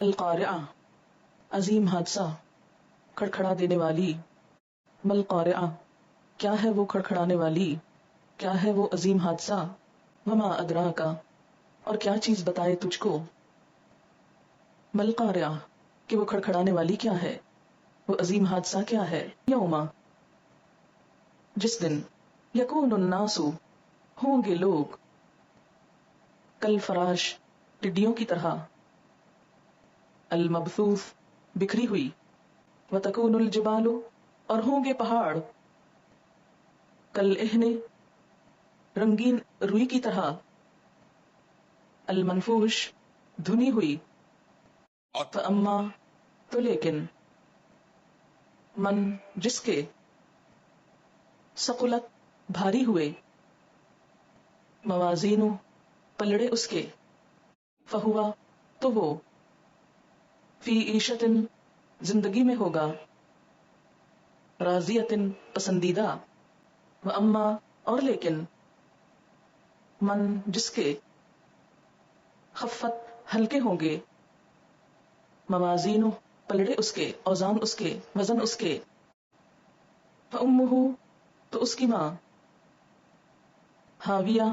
القارعہ عظیم حادثہ، کھڑکھڑا دینے والی. مل قارعہ کیا ہے وہ کھڑکھڑانے والی، کیا ہے وہ عظیم حادثہ. وما ادراک اور کیا چیز بتائے تجھ کو. مل قارعہ کہ وہ کھڑکھڑانے والی کیا ہے، وہ عظیم حادثہ کیا ہے. یوما جس دن، یکون الناس ہوں گے لوگ، کل فراش ٹڈیوں کی طرح، المبثوث بکھری ہوئی، وتکون الجبال اور ہوں گے پہاڑ، کل اہن رنگین روئی کی طرح، المنفوش دھنی ہوئی. فاما تو لیکن، من جس کے، ثقلت بھاری ہوئے، موازین پلڑے اس کے، فہوا تو وہ، فی عیشت زندگی میں ہوگا، راضیۃ پسندیدہ. واما اور لیکن، من جس کے، خفت ہلکے ہوں گے، موازین پلڑے اس کے، اوزان اس کے، وزن اس کے. فامہ تو اس کی ماں، ہاویہ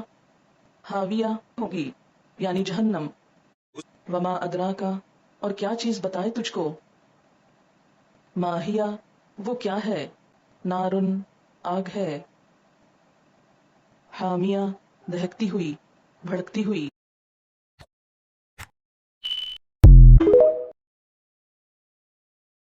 ہاویہ ہوگی یعنی جہنم. وما ادراکا اور کیا چیز بتائے تجھ کو. ما ہی وہ کیا ہے، نارن آگ ہے، حامیہ دہکتی ہوئی، بھڑکتی ہوئی.